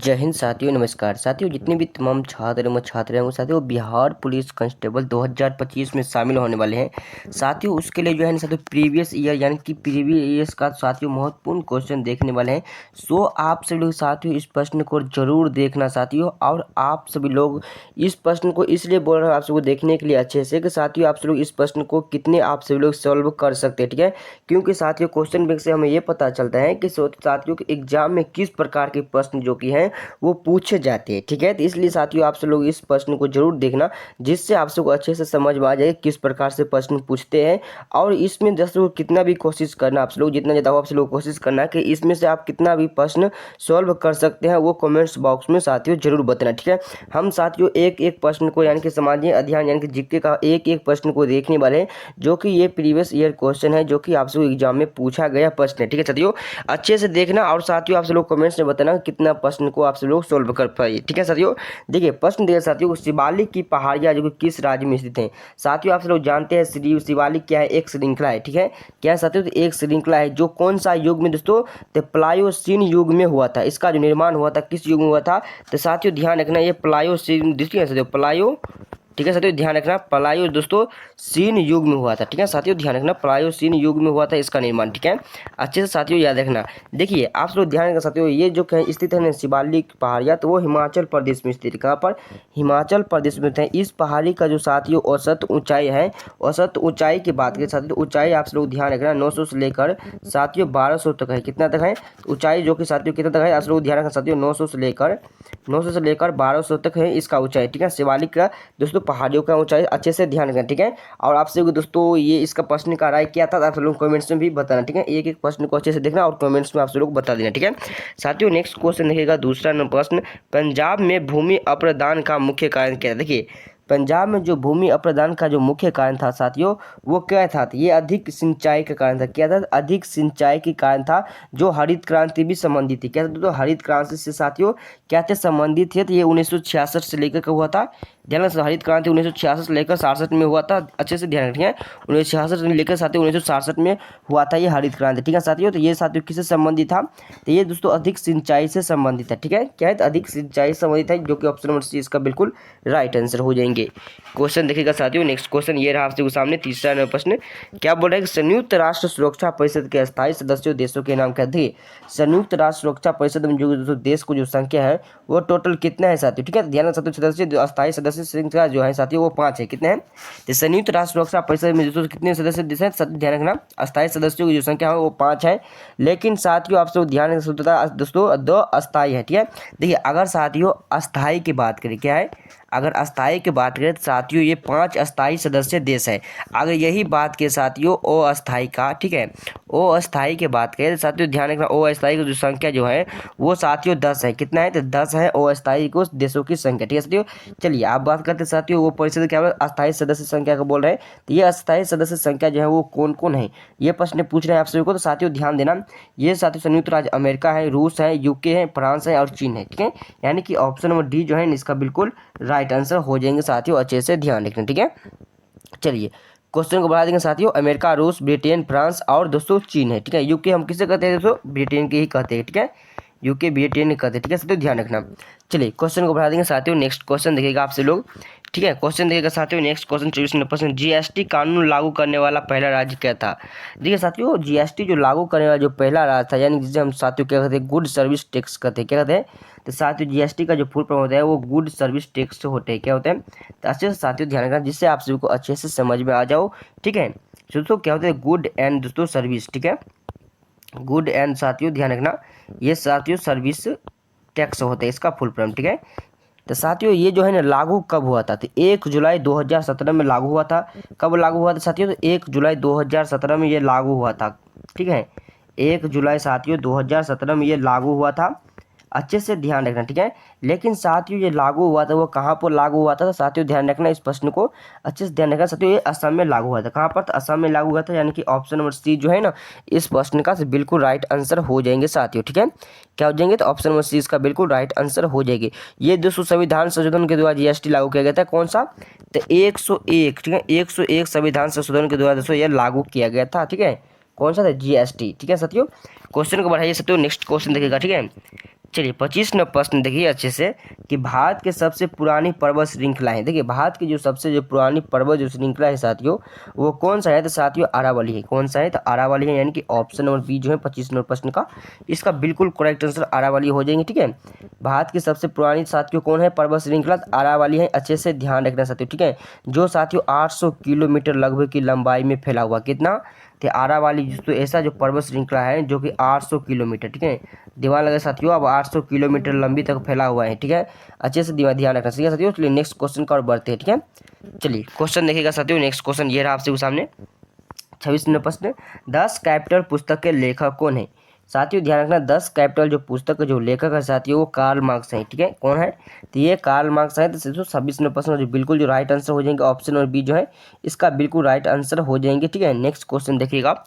जय हिंद साथियों, नमस्कार साथियों। जितने भी तमाम छात्र एवं छात्राएं हैं वो साथियों बिहार पुलिस कांस्टेबल 2025 में शामिल होने वाले हैं साथियों। उसके लिए जो है ना साथियों प्रीवियस ईयर यानी कि प्रीवियस ईयर्स का साथियों महत्वपूर्ण क्वेश्चन देखने वाले हैं। सो आप सभी लोग साथियों इस प्रश्न को जरूर देखना साथियों। और आप सभी लोग इस प्रश्न को इसलिए बोल रहे हैं आप सबको देखने के लिए अच्छे से कि साथियों आप सभी लोग इस प्रश्न को कितने आप सभी लोग सॉल्व कर सकते हैं, ठीक है। क्योंकि साथियों क्वेश्चन बैंक से हमें ये पता चलता है कि साथियों के एग्जाम में किस प्रकार के प्रश्न जो कि हैं वो पूछे जाते हैं, ठीक है। तो इसलिए साथियों आप सब लोग इस प्रश्न को जरूर देखना, जिससे आप सबको अच्छे से समझ में आ जाए किस प्रकार से प्रश्न पूछते हैं। और इसमें दोस्तों कितना भी कोशिश करना आप सब लोग, जितना ज़्यादा आप सब लोग कोशिश करना कि इसमें से आप कितना भी प्रश्न सॉल्व कर सकते हैं वो कमेंट्स बॉक्स में साथियों जरूर बताना, ठीक है। हम साथियों एक एक प्रश्न को यानी कि सामान्य अध्ययन यानी कि जीके का एक एक प्रश्न को देखने वाले हैं, जो कि ये प्रीवियस ईयर क्वेश्चन है जो कि आप सब एग्जाम में पूछा गया प्रश्न है, ठीक है साथियों। अच्छे से देखना और साथियों आप सब लोग कमेंट्स में बताना कितना प्रश्न को आप सब लोग सोल्व कर पाइए, ठीक है साथियों। देखिए प्रश्न देखिए साथियों, शिवालिक की पहाड़ियाँ जो कि किस राज्य में स्थित हैं। साथियों आप सब लोग जानते हैं शिवालिक क्या है, एक श्रृंखला है, ठीक है। क्या है साथियों, तो एक श्रृंखला है जो कौन सा युग में दोस्तों, तो प्लायोसीन युग में हुआ था। इसका जो निर्माण हुआ था किस युग में हुआ था, तो साथियों ध्यान रखना ये प्लायोसीन, देखिए साथियों प्लायो, ठीक है साथियों ध्यान रखना प्लायो दोस्तों सीन युग में हुआ था, ठीक है साथियों ध्यान रखना प्लायोसीन युग में हुआ था इसका निर्माण, ठीक है। अच्छे से साथियों याद रखना। देखिए आप लोग ध्यान रखना साथियों, ये जो कहीं स्थित है ना शिवालिक पहाड़ियाँ, तो वो हिमाचल प्रदेश में स्थित है। कहाँ पर, हिमाचल प्रदेश में है। इस पहाड़ी का जो साथियों औसत ऊंचाई है, औसत ऊंचाई की बात करें साथियों, ऊंचाई आप लोग ध्यान रखना 900 से लेकर साथियों 1200 तक है। कितना तक है ऊंचाई, जो कि साथियों कितना तक है आप लोग ध्यान रखना साथियों, 900 से लेकर 1200 तक है इसका ऊंचाई, ठीक है। शिवालिक का दोस्तों पहाड़ियों का ऊंचाई अच्छे से ध्यान रखना, ठीक है। और आपसे दोस्तों ये इसका प्रश्न का राय क्या था आप लोग कमेंट्स में भी बताना, ठीक है। एक एक प्रश्न को अच्छे से देखना और कमेंट्स में आप लोग बता देना, ठीक है साथियों। नेक्स्ट क्वेश्चन देखिएगा, दूसरा नंबर प्रश्न, पंजाब में भूमि अप्रदान का मुख्य कारण क्या है। देखिए पंजाब में जो भूमि अप्रदान का जो मुख्य कारण था साथियों वो क्या था, तो ये अधिक सिंचाई का कारण था। क्या था, अधिक सिंचाई के कारण था। जो हरित क्रांति भी संबंधित थी, क्या था तो हरित क्रांति से साथियों क्या थे संबंधित थे, तो ये 1966 से लेकर का हुआ था। ध्यान रखना हरित क्रांति 1966 से लेकर 67 में हुआ था, अच्छे से ध्यान रखिए 1966 से लेकर साथियों 1967 में हुआ था ये हरित क्रांति, ठीक है साथियों। तो ये साथियों किससे संबंधित था, तो ये दोस्तों अधिक सिंचाई से संबंधित है, ठीक है। क्या है, तो अधिक सिंचाई से संबंधित है, जो कि ऑप्शन नंबर सी इसका बिल्कुल राइट आंसर हो जाएंगे। क्वेश्चन देखिएगा साथियों, नेक्स्ट क्वेश्चन ये रहा आपसे सामने, तीसरा नंबर प्रश्न, क्या बोल रहा है कि संयुक्त राष्ट्र सुरक्षा परिषद के स्थायी सदस्यों देशों के नाम क्या थे। संयुक्त राष्ट्र सुरक्षा परिषद में जो देश को जो संख्या है वो टोटल कितना है साथियों, ठीक है। ध्यान रखना साथियों, सदस्य स्थायी सदस्य संख्या जो है साथियों वो 5 है। कितने हैं, तो संयुक्त राष्ट्र सुरक्षा परिषद में दोस्तों कितने सदस्य देश हैं, ध्यान रखना अस्थायी सदस्यों की जो संख्या है वो 5 है। लेकिन साथियों आप सब ध्यान रखना दोस्तों 2 अस्थायी है, ठीक है। देखिए अगर साथियों अस्थायी की बात करें, क्या है, अगर अस्थायी की बात करें तो साथियों ये 5 अस्थायी सदस्य देश है। अगर यही बात के साथियों अस्थायी का, ठीक है, अस्थायी की बात करें तो साथियों ध्यान रखना अस्थायी की जो संख्या जो है वो साथियों 10 है। कितना है, तो 10 है अस्थायी को देशों की संख्या, ठीक है साथियों। चलिए आप बात करते हैं साथियों वो परिषद क्या है अस्थायी सदस्य संख्या का बोल रहे हैं, तो ये अस्थायी सदस्य संख्या जो है वो कौन कौन है ये प्रश्न पूछ रहे हैं आप सभी को। तो साथियों ध्यान देना, ये साथियों संयुक्त राज्य अमेरिका है, रूस है, यूके है, फ्रांस है और चीन है, ठीक है। यानी कि ऑप्शन नंबर डी जो है इसका बिल्कुल राइट आंसर हो जाएंगे साथियों, अच्छे से ध्यान रखना, ठीक है। चलिए क्वेश्चन को बढ़ा देंगे साथियों, अमेरिका, रूस, ब्रिटेन, फ्रांस और दोस्तों चीन है, ठीक है। यूके हम किसे कहते हैं दोस्तों, ब्रिटेन के ही कहते हैं, ठीक है। यूके ब्रिटेन कहते हैं, ठीक है साथियों ध्यान रखना। चलिए क्वेश्चन को बढ़ा देंगे साथियों, नेक्स्ट क्वेश्चन देखिएगा आपसे लोग, ठीक है। क्वेश्चन देखिएगा साथियों, नेक्स्ट क्वेश्चन 24 नंबर प्रश्न, जीएसटी कानून लागू करने वाला पहला राज्य क्या था। देखिए साथियों जीएसटी जो लागू करने वाला जो पहला राज्य था, यानी जिसे हम साथियों क्या कहते हैं गुड सर्विस टैक्स कहते हैं, क्या कहते हैं, तो साथियों जीएसटी का जो फुल फॉर्म होता है वो गुड सर्विस टैक्स होते हैं, क्या होते हैं, तो अच्छे से साथियों ध्यान रखना जिससे आप सभी को अच्छे से समझ में आ जाओ, ठीक है। दोस्तों क्या होता है गुड एंड दोस्तों सर्विस, ठीक है, गुड एंड साथियों ध्यान रखना ये साथियों सर्विस टैक्स होता है इसका फुल फॉर्म, ठीक है। तो साथियों ये जो है ना लागू कब हुआ था, तो 1 जुलाई 2017 में लागू हुआ था। कब लागू हुआ था साथियों, तो 1 जुलाई 2017 में ये लागू हुआ था, ठीक है। 1 जुलाई साथियों 2017 में ये लागू हुआ था, अच्छे से ध्यान रखना, ठीक है। लेकिन साथियों ये लागू हुआ था वो कहाँ पर लागू हुआ था, तो साथियों ध्यान रखना इस प्रश्न को अच्छे से ध्यान रखना साथियों, ये असम में लागू हुआ था। कहाँ पर, तो असम में लागू हुआ था, यानी कि ऑप्शन नंबर सी जो है ना इस प्रश्न का बिल्कुल राइट आंसर हो जाएंगे साथियों, ठीक है। क्या हो जाएंगे, तो ऑप्शन नंबर सी इसका बिल्कुल राइट आंसर हो जाएगी। ये दोस्तों संविधान संशोधन के द्वारा जीएसटी लागू किया गया था, कौन सा, तो 101, ठीक है, 101 संविधान संशोधन के द्वारा दोस्तों यह लागू किया गया था, ठीक है। कौन सा था, जीएसटी, ठीक है साथियों। क्वेश्चन को बढ़ाइए साथियों, नेक्स्ट क्वेश्चन देखिएगा, ठीक है। चलिए 25 नंबर प्रश्न देखिए अच्छे से कि भारत के सबसे पुरानी पर्वत श्रृंखला है। देखिए भारत की जो पुरानी पर्वत जो श्रृंखला है साथियों वो कौन सा है, तो साथियों अरावली है। कौन सा है, तो अरावली है, यानी कि ऑप्शन नंबर बी जो है 25 नंबर प्रश्न का इसका बिल्कुल करेक्ट आंसर अरावली हो जाएंगे। ठीक है, भारत की सबसे पुरानी साथियों कौन है पर्वत श्रृंखला, अरावली है। अच्छे से ध्यान रखना साथियों। ठीक है, जो साथियों 800 किलोमीटर लगभग की लंबाई में फैला हुआ, कितना, तो अरावली तो ऐसा जो पर्वत श्रृंखला है जो कि 800 किलोमीटर, ठीक है, दिमाग लगा साथियों, अब 800 किलोमीटर लंबी तक फैला हुआ है। ठीक है, अच्छे से ध्यान रखना चाहिए साथियों। चलिए नेक्स्ट क्वेश्चन का और बढ़ते हैं। ठीक है, चलिए क्वेश्चन देखिएगा साथियों। नेक्स्ट क्वेश्चन ये रहा आपसे सामने 26 नंबर प्रश्न, 10 कैपिटल पुस्तक के लेखक कौन है। साथियों ध्यान रखना 10 कैपिटल जो पुस्तक का जो लेखक है साथियों वो कार्ल मार्क्स है। ठीक है, कौन है, तो ये कार्ल मार्क्स है। तो 26 नंबर प्रश्न जो बिल्कुल जो राइट आंसर हो जाएंगे ऑप्शन और बी जो है इसका बिल्कुल राइट आंसर हो जाएंगे। ठीक है, नेक्स्ट क्वेश्चन देखिएगा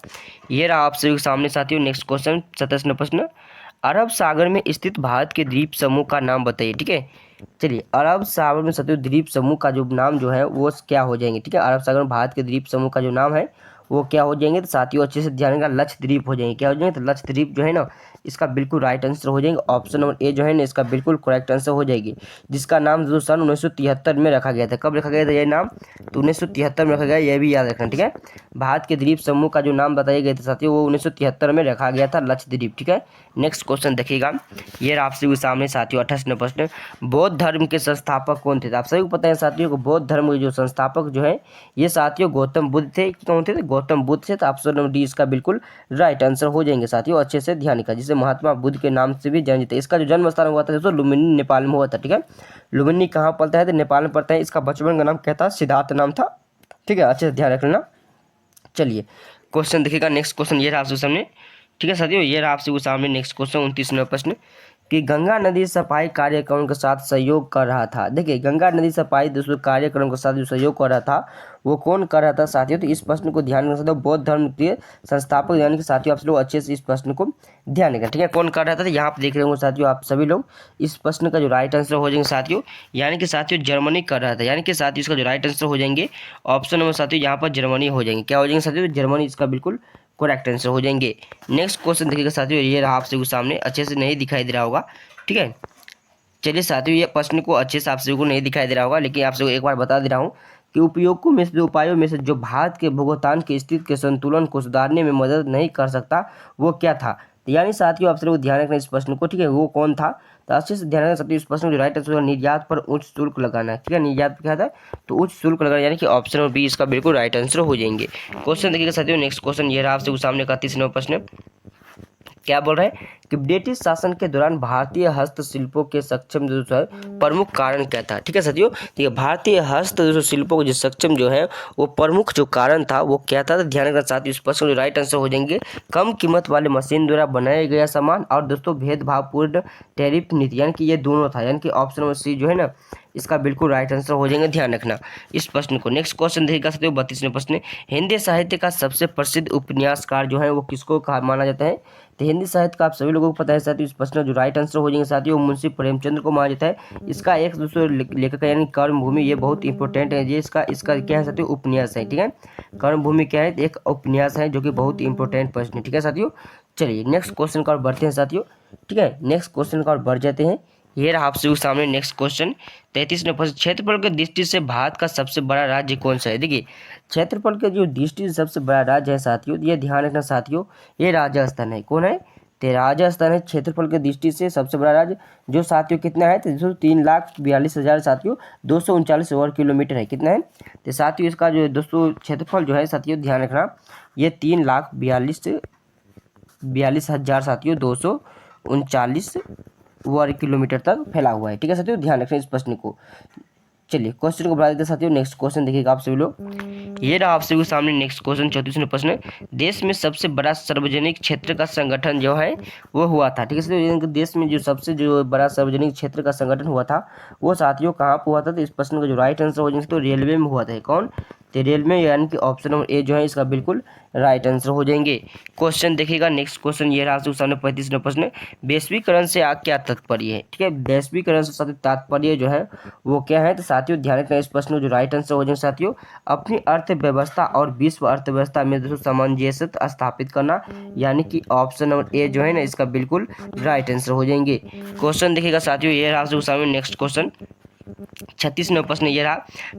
ये रहा आपसे सामने साथियों। नेक्स्ट क्वेश्चन 27 नंबर प्रश्न, अरब सागर में स्थित भारत के द्वीप समूह का नाम बताइए। ठीक है, चलिए अरब सागर में साथियों द्वीप समूह का जो नाम जो है वो क्या हो जाएंगे। ठीक है, अरब सागर में भारत के द्वीप समूह का जो नाम है वो क्या हो जाएंगे, तो साथियों अच्छे से ध्यान रखना लक्षद्वीप हो जाएंगे। क्या हो जाएंगे, तो लक्षद्वीप जो है ना इसका बिल्कुल राइट आंसर हो जाएंगे। ऑप्शन नंबर ए जो है ना इसका बिल्कुल करेक्ट आंसर हो जाएगी, जिसका नाम जो सन 1973 में रखा गया था। कब रखा गया था ये नाम, तो 1973 में रखा गया, यह भी याद रखना। ठीक है, भारत के द्वीप समूह का जो नाम बताए गए थे साथियों वो 1973 में रखा गया था लक्षद्वीप। ठीक है, नेक्स्ट क्वेश्चन देखिएगा ये आपसे सामने साथियों 28 नंबर प्रश्न, बौद्ध धर्म के संस्थापक कौन थे। आप सभी को पता है साथियों को बौद्ध धर्म के जो संस्थापक जो है ये साथियों गौतम बुद्ध थे। कौन थे, गौतम बुद्ध थे। तो ऑप्शन नंबर डी इसका बिल्कुल राइट आंसर हो जाएंगे साथियों। अच्छे से ध्यान रखा, जिसे महात्मा बुद्ध के नाम से भी जाना जाता है। इसका जो जन्म स्थान हुआ था दोस्तों लुम्बिनी नेपाल में हुआ था। ठीक है, लुम्बिनी कहाँ पड़ता है, तो नेपाल में पड़ता है। इसका बचपन का नाम क्या था, सिद्धार्थ नाम था। ठीक है, अच्छे से ध्यान रखना। चलिए क्वेश्चन देखिएगा नेक्स्ट क्वेश्चन ये रहा आपसे सामने। ठीक है साथियों, ये रहा आपसे वो सामने नेक्स्ट क्वेश्चन 29 नंबर प्रश्न कि गंगा नदी सफाई कार्यक्रम के साथ सहयोग कर रहा था। देखिए गंगा नदी सफाई दोस्तों कार्यक्रम के साथ जो सहयोग कर रहा था वो कौन कर रहा था साथियों, तो इस प्रश्न को ध्यान रखना साथियों। बौद्ध धर्म के संस्थापक यानी कि साथियों आप लोग अच्छे से इस प्रश्न को ध्यान रखें। ठीक है, कौन कर रहा था, तो यहाँ पर देख रहे होंगे साथियों आप सभी लोग इस प्रश्न का जो राइट आंसर हो जाएंगे साथियों, यानी कि साथियों जर्मनी कर रहा था। यानी कि साथियों इसका जो राइट आंसर हो जाएंगे ऑप्शन नंबर साथियों यहाँ पर जर्मनी हो जाएंगे। क्या हो जाएंगे साथियों, जर्मनी इसका बिल्कुल करेक्ट आंसर हो जाएंगे। नेक्स्ट क्वेश्चन देखिएगा साथियों, ये रहा आपसे सामने, अच्छे से नहीं दिखाई दे रहा होगा। ठीक है, चलिए साथियों ये प्रश्न को अच्छे से आप सभी को नहीं दिखाई दे रहा होगा, लेकिन आप सबको एक बार बता दे रहा हूँ कि उपयोगों में से उपायों में से जो भारत के भुगतान की स्थिति के संतुलन को सुधारने में मदद नहीं कर सकता वो क्या था। तो यानी साथियों आप सबको ध्यान रखना इस प्रश्न को। ठीक है, वो कौन था, तो अच्छे से ध्यान रखना साथियों इस प्रश्न को। जो राइट आंसर निर्यात पर उच्च शुल्क लगाना। ठीक है, निर्यात पर क्या था, तो उच्च शुल्क लगाना, यानी कि ऑप्शन नंबर बी इसका बिल्कुल राइट आंसर हो जाएंगे। क्वेश्चन देखिएगा साथियों नेक्स्ट क्वेश्चन ये रहा आपसे सामने का 30 नंबर प्रश्न, क्या बोल रहे हैं कि ब्रिटिश शासन के दौरान भारतीय हस्तशिल्पों के सक्षम जो है प्रमुख कारण क्या था। ठीक है साथियों, ठीक है, भारतीय हस्तशिल्पों के जो सक्षम जो है वो प्रमुख जो कारण था वो क्या था, तो ध्यान रखना साथियों इस प्रश्न जो राइट आंसर हो जाएंगे कम कीमत वाले मशीन द्वारा बनाया गया सामान और दोस्तों भेदभावपूर्ण टैरिफ नीति, यानी कि ये दोनों था। यानी कि ऑप्शन नंबर सी जो है ना इसका बिल्कुल राइट आंसर हो जाएंगे, ध्यान रखना इस प्रश्न को। नेक्स्ट क्वेश्चन देखिएगा साथियों 32वें प्रश्न, हिंदी साहित्य का सबसे प्रसिद्ध उपन्यासकार जो है वो किसको कहा माना जाता है। तो हिंदी साहित्य का आप सभी लोगों को पता है साथियों, इस प्रश्न जो राइट आंसर हो जाएंगे साथियों मुंशी प्रेमचंद्र को माना जाता है। इसका एक दूसरे लेखक यानी कर्मभूमि, ये बहुत इंपॉर्टेंट है। ये इसका क्या है साथियों, उपन्यास है। ठीक है, कर्मभूमि क्या है, एक उपन्यास है जो कि बहुत इंपॉर्टेंट प्रश्न है। ठीक है साथियों, चलिए नेक्स्ट क्वेश्चन का और बढ़ते हैं साथियों। ठीक है, नेक्स्ट क्वेश्चन का और बढ़ जाते हैं। ये रहा आपसे सामने नेक्स्ट क्वेश्चन 33 नंबर, क्षेत्रफल की दृष्टि से भारत का सबसे बड़ा राज्य कौन सा है। देखिए क्षेत्रफल के जो दृष्टि से सबसे बड़ा राज्य है साथियों, ये ध्यान रखना साथियों, ये राजस्थान है। कौन है, तो राजस्थान है क्षेत्रफल की दृष्टि से सबसे बड़ा राज्य, जो साथियों कितना है, तो 3,42,000 साथियों 239 वर्ग किलोमीटर है। कितना है, तो साथियों इसका जो दोस्तों क्षेत्रफल जो है साथियों ध्यान रखना ये 3,42,000 साथियों 239 वर्ग किलोमीटर तक फैला हुआ है। ठीक है साथियों, ध्यान रखें इस प्रश्न को। चलिए क्वेश्चन को बढ़ा देते हैं साथियों। नेक्स्ट क्वेश्चन देखिएगा आप सभी लोग, ये रहा आपसे भी सामने नेक्स्ट क्वेश्चन 34वां प्रश्न, देश में सबसे बड़ा सार्वजनिक क्षेत्र का संगठन जो है वो हुआ था। ठीक है साथियों, देश में जो सबसे जो बड़ा सार्वजनिक क्षेत्र का संगठन हुआ था वो साथियों कहाँ पर हुआ था, तो इस प्रश्न का जो राइट आंसर हो जाएंगे तो रेलवे में हुआ था। कौन, तो रेलवे, यानी कि ऑप्शन नंबर ए जो है इसका बिल्कुल राइट आंसर हो जाएंगे। क्वेश्चन देखिएगा नेक्स्ट क्वेश्चन ये रहा आपसे सामने 35वां प्रश्न, वैश्वीकरण से क्या तात्पर्य है। ठीक है, वैश्वीकरण से तात्पर्य जो है वो क्या है, तो साथियों ध्यान रखना इस प्रश्न जो राइट आंसर हो जाएंगे साथियों अपनी अर्थ अर्थव्यवस्था और विश्व अर्थव्यवस्था में दोस्तों सामंजस्य स्थापित करना, यानी कि ऑप्शन नंबर ए जो है ना इसका बिल्कुल राइट आंसर हो जाएंगे। क्वेश्चन देखिएगा साथियों, ये रहा सामने नेक्स्ट क्वेश्चन 36वां प्रश्न ये रहा,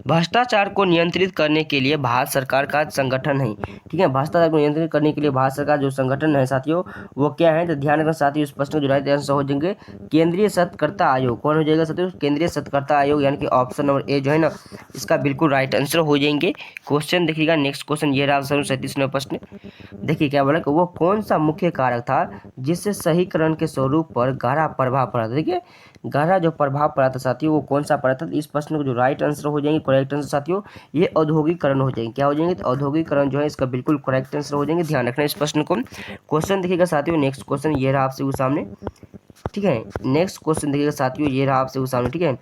भ्रष्टाचार को नियंत्रित करने के लिए भारत सरकार का संगठन है। ठीक है, भ्रष्टाचार को नियंत्रित करने के लिए भारत सरकार जो संगठन है साथियों वो क्या है, तो ध्यान रखना साथियों इस प्रश्न जो राइट आंसर हो जाएंगे केंद्रीय सतर्कता आयोग। कौन हो जाएगा साथियों, केंद्रीय सतर्कता आयोग, यानी कि ऑप्शन नंबर ए जो है ना इसका बिल्कुल राइट आंसर हो जाएंगे। क्वेश्चन देखिएगा नेक्स्ट क्वेश्चन ये रहा 37वां प्रश्न, देखिए क्या बोला कि वो कौन सा मुख्य कारक था जिससे सहीकरण के स्वरूप पर गहरा प्रभाव पड़ा था। देखिए गहरा जो प्रभाव पड़ा था साथियों वो कौन सा पड़ा था, इस प्रश्न को जो राइट आंसर हो जाएंगे करेक्ट आंसर साथियों ये औद्योगिकरण हो जाएंगे। क्या हो जाएंगे, तो औद्योगिकरण जो है इसका बिल्कुल करेक्ट आंसर हो जाएंगे। ध्यान रखना इस प्रश्न को। क्वेश्चन देखिएगा साथियों नेक्स्ट क्वेश्चन ये रहा आपसे वो सामने। ठीक है, नेक्स्ट क्वेश्चन देखिएगा साथियों ये रहा आपसे वो सामने। ठीक है,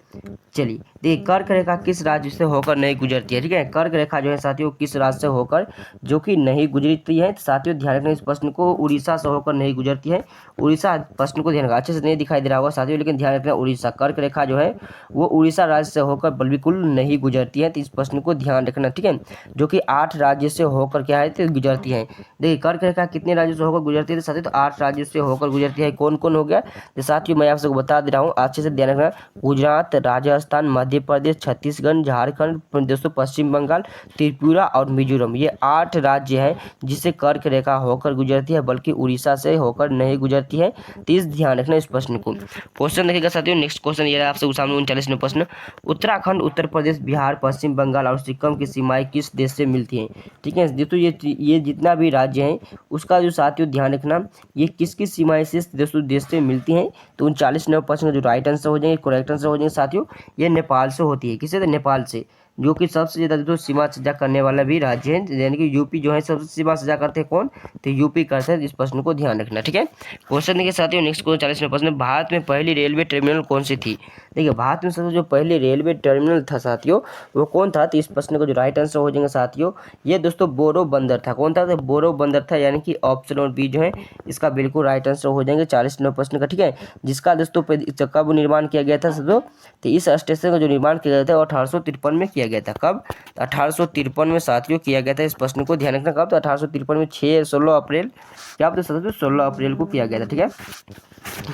चलिए देखिए कर्क रेखा किस राज्य से होकर नहीं गुजरती है। ठीक है, कर्क रेखा जो है साथियों किस राज्य से होकर जो कि नहीं गुजरती है, तो साथियों ध्यान रखना इस प्रश्न को, उड़ीसा से होकर नहीं गुजरती है। उड़ीसा प्रश्न को ध्यान रखना, अच्छे से नहीं दिखाई दे रहा होगा साथियों लेकिन ध्यान रखना उड़ीसा, कर्क रेखा जो है वो उड़ीसा राज्य से होकर बिल्कुल नहीं गुजरती है, तो इस प्रश्न को ध्यान रखना। ठीक है, जो कि 8 राज्य से होकर क्या है तो गुजरती है। देखिए कर्क रेखा कितने राज्यों से होकर गुजरती है साथियों, तो 8 राज्यों से होकर गुजरती है। कौन कौन हो गया, तो साथियों मैं आपसे बता दे रहा हूँ, अच्छे से ध्यान रखना। गुजरात, राजस्थान, मध्य प्रदेश, छत्तीसगढ़, झारखंड, दोस्तों पश्चिम बंगाल, त्रिपुरा और मिजोरम, ये 8 राज्य हैं जिसे कर्क रेखा होकर गुजरती है, बल्कि उड़ीसा से होकर नहीं गुजरती है। तो इस ध्यान रखना इस प्रश्न को। क्वेश्चन देखिएगा साथियों नेक्स्ट क्वेश्चन ये आपसे सामने 39वां प्रश्न, उत्तराखंड, उत्तर प्रदेश, बिहार, पश्चिम बंगाल और सिक्किम की सीमाएं किस देश से मिलती हैं। ठीक है दोस्तों, ये जितना भी राज्य हैं उसका जो साथियों ध्यान रखना ये किसकी सीमाएं से दोस्तों देश से मिलती हैं। तो 39वां प्रश्न जो राइट आंसर हो जाएंगे करेक्ट आंसर हो जाएंगे साथियों ये नेपाल से होती है। किससे, तो नेपाल से, जो कि सबसे ज़्यादा जो सीमा सजा करने वाला भी राज्य है, यानी कि यूपी जो है सबसे सीमा सजा करते हैं कौन, तो यूपी करते हैं। इस प्रश्न को ध्यान रखना। ठीक है, क्वेश्चन देखिए साथियों नेक्स्ट क्वेश्चन 40वां प्रश्न, भारत में पहली रेलवे टर्मिनल कौन सी थी। देखिए भारत में सबसे जो पहले रेलवे टर्मिनल था साथियों वो कौन था, तो इस प्रश्न को जो राइट आंसर हो जाएंगे साथियों ये दोस्तों बोरो बंदर था। कौन था, तो बोरो बंदर था, यानी कि ऑप्शन और बी जो है इसका बिल्कुल राइट आंसर हो जाएंगे 40वां प्रश्न का। ठीक है, जिसका दोस्तों कब निर्माण किया गया था दोस्तों, तो इस स्टेशन का जो निर्माण किया गया था वो 1853 में किया गया था। कब, 1853 में साथियों किया गया था। इस प्रश्न को ध्यान रखना, कब, तो 1853 में 16 अप्रैल, क्या आप 16 अप्रैल को किया गया था। ठीक है,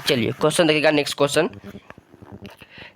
चलिए क्वेश्चन देखिएगा नेक्स्ट क्वेश्चन,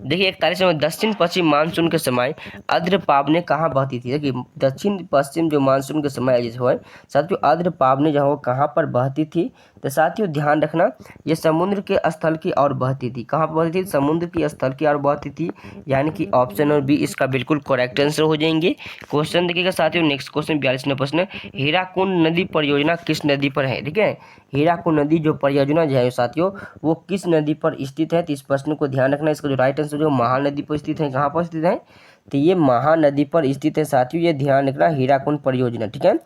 देखिए 41 में दक्षिण पश्चिम मानसून के समय आर्द्र पावने कहाँ बहती थी। देखिए दक्षिण पश्चिम जो मानसून के समय जो है साथियों आर्द्र पावने जो है कहाँ पर बहती थी, तो साथियों ध्यान रखना ये समुद्र के स्थल की ओर बहती थी। कहाँ पर बहती थी, समुद्र की स्थल की ओर बहती थी, यानी कि ऑप्शन और बी इसका बिल्कुल करेक्ट आंसर हो जाएंगे। क्वेश्चन देखिएगा साथियों नेक्स्ट क्वेश्चन 42वां प्रश्न, हीराकुंड नदी परियोजना किस नदी पर है। ठीक है, हीराकुंड नदी जो परियोजना जो है साथियों वो किस नदी पर स्थित है, तो इस प्रश्न को ध्यान रखना। इसका जो राइट आंसर जो महानदी पर स्थित है, कहाँ पर स्थित है, तो ये महानदी पर स्थित है साथियों, ये ध्यान रखना हीराकुंड परियोजना। ठीक है,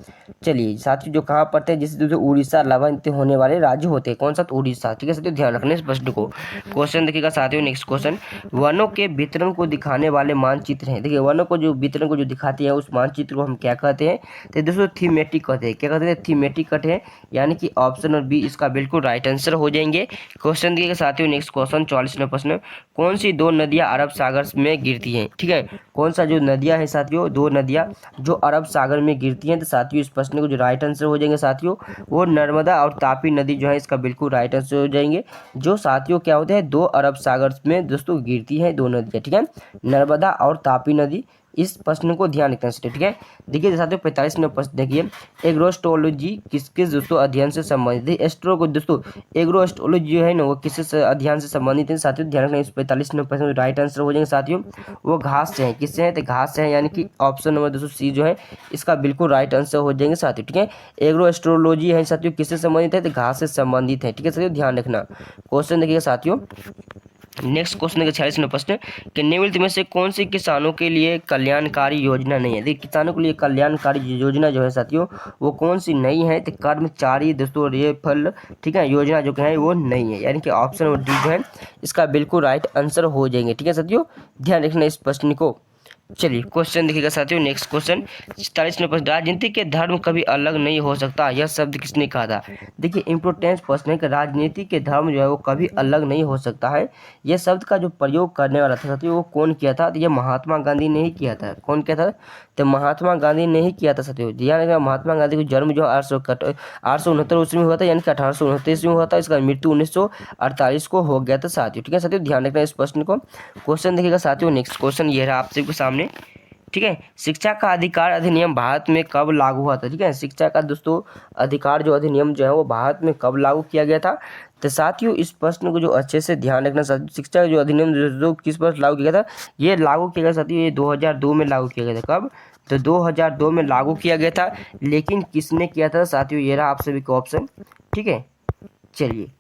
चलिए साथियों जो कहाँ पड़ते हैं, जिससे जो उड़ीसा लाभान्वित होने वाले राज्य होते हैं, कौन सा, तो उड़ीसा। ठीक है साथियों ध्यान रखना इस प्रश्न को। क्वेश्चन देखिएगा साथियों नेक्स्ट क्वेश्चन, वनों के वितरण को दिखाने वाले मानचित्र हैं। देखिए वनों को जो वितरण को जो दिखाते हैं उस मानचित्र को हम क्या कहते हैं, तो दोस्तों थीमेटिक कहते हैं। क्या कहते हैं, थीमेटिक कहते हैं, यानी कि ऑप्शन और बी इसका बिल्कुल राइट आंसर हो जाएंगे। क्वेश्चन देखिएगा साथियों नेक्स्ट क्वेश्चन 44वां प्रश्न, कौन सी 2 नदियां अरब सागर में गिरती हैं। ठीक है, कौन सा जो नदियां हैं साथियों 2 नदियां जो अरब सागर में गिरती हैं, तो साथियों इस प्रश्न को जो राइट आंसर हो जाएंगे साथियों वो नर्मदा और तापी नदी जो है इसका बिल्कुल राइट आंसर हो जाएंगे। जो साथियों क्या होते हैं 2 अरब सागर में दोस्तों गिरती है 2 नदियां। ठीक है, नर्मदा और तापी नदी, इस प्रश्न को ध्यान रखना है। ठीक है, देखिए साथियों 45वां प्रश्न देखिए, एग्रोस्ट्रोलॉजी किसके दोस्तों अध्ययन से संबंधित है। एस्ट्रो को दोस्तों एग्रोस्ट्रोलॉजी जो है ना वो किससे अध्ययन से संबंधित है साथियों, ध्यान रखना। इस 45वां प्रश्न राइट आंसर हो जाएंगे साथियों वो घास से है। किससे है, तो घास से है, यानी कि ऑप्शन नंबर दोस्तों सी जो है इसका बिल्कुल राइट आंसर हो जाएंगे साथियों। ठीक है, एग्रोस्ट्रोलॉजी है साथियों किससे संबंधित है, तो घास से संबंधित है। ठीक है साथियों ध्यान रखना। क्वेश्चन देखिएगा साथियों नेक्स्ट क्वेश्चन है 46वां प्रश्न कि निम्नलिखित में से कौन सी किसानों के लिए कल्याणकारी योजना नहीं है। देखिए किसानों के लिए कल्याणकारी योजना जो है साथियों वो कौन सी नहीं है, तो कर्मचारी दोस्तों रेफल, ठीक है, योजना जो है वो नहीं है, यानी कि ऑप्शन नंबर डी जो है इसका बिल्कुल राइट आंसर हो जाएंगे। ठीक है साथियों ध्यान रखना इस प्रश्न को। चलिए क्वेश्चन देखिएगा साथियों, नेक्स्ट क्वेश्चन 44 नंबर प्रश्न, राजनीति के धर्म कभी अलग नहीं हो सकता, यह शब्द किसने कहा था। देखिए इंपोर्टेंस प्रश्न है कि राजनीति के धर्म जो है वो कभी अलग नहीं हो सकता है। यह शब्द का जो प्रयोग करने वाला था साथियों वो कौन किया था, तो ये महात्मा गांधी ने ही किया था। कौन किया था, तो महात्मा गांधी ने ही किया था साथियों। ध्यान रखना, महात्मा गांधी का जन्म जो 869 ईस्वी में हुआ था, यानी कि 1869 ईस्वी में हुआ था। इसका मृत्यु 1948 को हो गया था साथियों। ठीक है साथियों, ध्यान रखना इस प्रश्न को। क्वेश्चन देखिएगा साथियों, नेक्स्ट क्वेश्चन ये रहा आप सबके सामने। ठीक है, शिक्षा का अधिकार अधिनियम भारत में कब लागू हुआ था। ठीक है, शिक्षा का दोस्तों अधिकार जो अधिनियम जो है वो भारत में कब लागू किया गया था। तो साथियों इस प्रश्न को जो अच्छे से ध्यान रखना साथियों, शिक्षा का जो अधिनियम जो किस पर लागू किया गया था, ये लागू किया गया साथियों, ये 2002 में लागू किया गया था। कब, तो 2002 में लागू किया गया था। लेकिन किसने किया था साथियों, ये रहा आप सभी का ऑप्शन। ठीक है, चलिए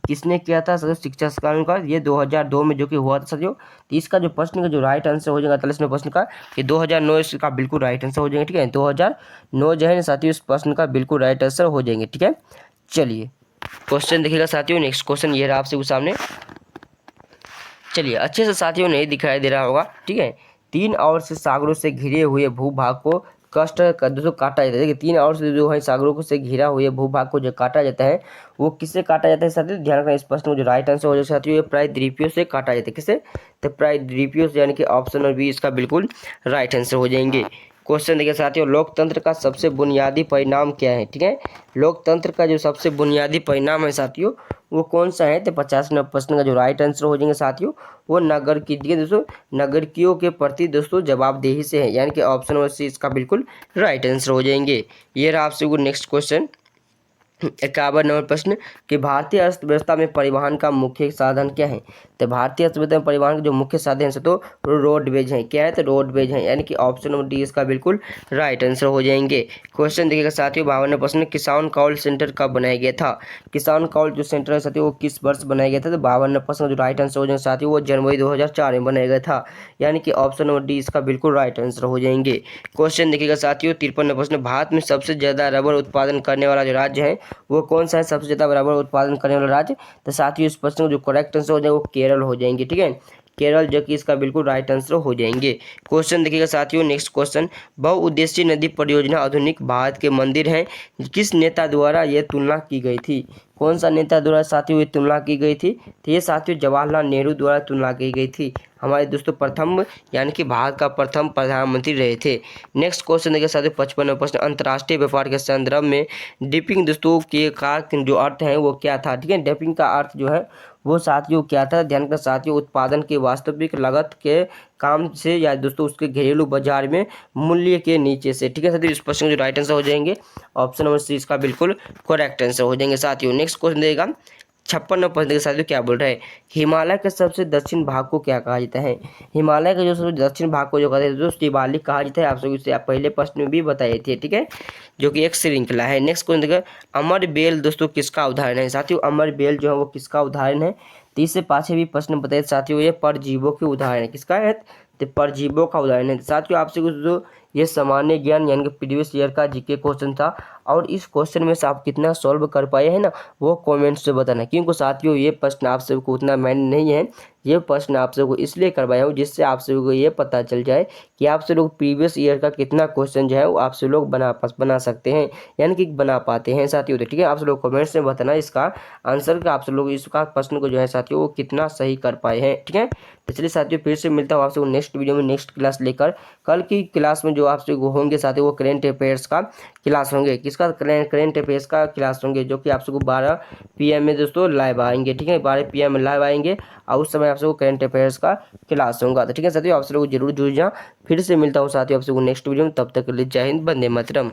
किसने किया था साथियों शिक्षा कानून का, ये 2002 में जो कि हुआ था साथियों। तो इसका जो प्रश्न का जो राइट आंसर हो जाएगा 43वें प्रश्न का, ये 2009 इसका बिल्कुल राइट आंसर हो जाएगा। ठीक है, 2009 जो है ना साथियों इस प्रश्न का बिल्कुल राइट आंसर हो जाएंगे। ठीक है, चलिए क्वेश्चन देखिएगा साथियों, नेक्स्ट क्वेश्चन ये रहा आपसे सामने। चलिए अच्छे से साथियों नहीं दिखाई दे रहा होगा। ठीक है, 3 ओर से सागरों से घिरे हुए भूभाग को कष्ट दोस्तों काटा जाता है। देखिए 3 ओर से जो है सागरों को से घिरा हुए भूभाग को जो काटा जाता है वो किससे काटा जाता है साथियों, ध्यान रखना इस प्रश्न में जो राइट आंसर हो जाएगा साथियों, ये प्रायद्वीपीय से काटा जाता है। किससे, तो प्रायद्वीपीय से, यानी कि ऑप्शन और बी इसका बिल्कुल राइट आंसर हो जाएंगे। क्वेश्चन देखिए साथियों, लोकतंत्र का सबसे बुनियादी परिणाम क्या है। ठीक है, लोकतंत्र का जो सबसे बुनियादी परिणाम है साथियों वो कौन सा है, तो 50 नंबर प्रश्न का जो राइट आंसर हो जाएंगे साथियों वो नगर की दोस्तों नागरिकों के प्रति दोस्तों जवाबदेही से है, यानी कि ऑप्शन नंबर सी इसका बिल्कुल राइट आंसर हो जाएंगे। ये रहा आपसे वो नेक्स्ट क्वेश्चन 51 नंबर प्रश्न कि भारतीय अर्थव्यवस्था में परिवहन का मुख्य साधन क्या है। तो भारतीय अर्थव्यवस्था में परिवहन का जो मुख्य साधन है तो रोडवेज है। क्या है, तो रोडवेज है, यानी कि ऑप्शन नंबर डी इसका बिल्कुल राइट आंसर हो जाएंगे। क्वेश्चन देखिएगा साथियों 52 प्रश्न, किसान कॉल सेंटर कब बनाया गया था। किसान कॉल जो सेंटर है साथियों वो किस वर्ष बनाया गया था, तो 52 प्रश्न जो राइट आंसर हो जाएंगे साथियों वो जनवरी 2004 में बनाया गया था, यानी कि ऑप्शन नंबर डी इसका बिल्कुल राइट आंसर हो जाएंगे। क्वेश्चन देखिएगा साथियों 53 प्रश्न, भारत में सबसे ज्यादा रबर उत्पादन करने वाला जो राज्य है वो कौन सा है, सबसे ज्यादा रबर उत्पादन करने वाला राज्य। तो साथियों इस प्रश्न को जो करेक्ट आंसर हो जाएगा वो केरल हो जाएंगे। ठीक है, केरल जो कि इसका बिल्कुल राइट आंसर हो जाएंगे। क्वेश्चन देखिएगा साथियों नेक्स्ट क्वेश्चन, बहुउद्देशीय नदी परियोजना आधुनिक भारत के मंदिर हैं, किस नेता द्वारा यह तुलना की गई थी। कौन सा नेता द्वारा साथियों ये तुलना की गई थी, तो ये साथियों जवाहरलाल नेहरू द्वारा तुलना की गई थी। हमारे दोस्तों प्रथम यानी कि भारत का प्रथम प्रधानमंत्री रहे थे। नेक्स्ट क्वेश्चन देखिए साथियों 55 प्रश्न, अंतर्राष्ट्रीय व्यापार के संदर्भ में डिपिंग दोस्तों के का जो अर्थ है वो क्या था। ठीक है, डिपिंग का अर्थ जो है वो साथियों क्या था, ध्यान का साथियों उत्पादन के वास्तविक लागत के काम से या दोस्तों उसके घरेलू बाजार में मूल्य के नीचे से। ठीक है साथियों, इस प्रश्न के जो राइट आंसर हो जाएंगे ऑप्शन नंबर सी इसका बिल्कुल करेक्ट आंसर हो जाएंगे साथियों। नेक्स्ट क्वेश्चन देगा 56 प्रश्न के साथियों क्या बोल रहे हैं, हिमालय के सबसे दक्षिण भाग को क्या कहा जाता है। हिमालय के जो सबसे दक्षिण भाग को जो कहते हैं दोस्तों शिवालिक कहा जाता है। आप सभी से आप पहले प्रश्न में भी बताए थे। ठीक है, जो कि एक श्रृंखला है। नेक्स्ट क्वेश्चन देखिए, अमर बेल दोस्तों किसका उदाहरण है साथियों, अमर बेल जो है वो किसका उदाहरण है। 30 से पाछे भी प्रश्न बताए साथियों, ये परजीवों के उदाहरण है। किसका है, तो परजीवों का उदाहरण है साथियों। आपसे कुछ जो ये सामान्य ज्ञान यानी कि प्रीवियस ईयर का जीके क्वेश्चन था, और इस क्वेश्चन में से आप कितना सॉल्व कर पाए हैं ना वो कमेंट्स से बताना, क्योंकि साथियों ये प्रश्न आप सबको उतना मैंने नहीं है, ये प्रश्न आप सबको इसलिए करवाया हूँ जिससे आप सभी को ये पता चल जाए कि आप सब लोग प्रीवियस ईयर का कितना क्वेश्चन जो है वो आप सब लोग बना सकते हैं, यानी कि बना पाते हैं साथियों। तो ठीक है, आप सब लोग कमेंट्स में बताना इसका आंसर का, आप सब लोग इसका प्रश्न को जो है साथियों वो कितना सही कर पाए हैं। ठीक है, तो चलिए साथियों फिर से मिलता हूँ आप सबको नेक्स्ट वीडियो में नेक्स्ट क्लास लेकर। कल की क्लास में जो आप सब होंगे साथियों वो करेंट अफेयर्स का क्लास होंगे। किसका, करेंट अफेयर्स का क्लास होंगे, जो कि आप सबको 12 PM में दोस्तों लाइव आएंगे। ठीक है, 12 PM में लाइव आएंगे और उस समय आप सबको करेंट अफेयर्स का क्लास होगा। तो ठीक है साथियों, आप सब लोग जरूर जुड़ जाए। फिर से मिलता हूँ साथियों आप सबको नेक्स्ट वीडियो में, तब तक के लिए जय हिंद, वंदे मातरम।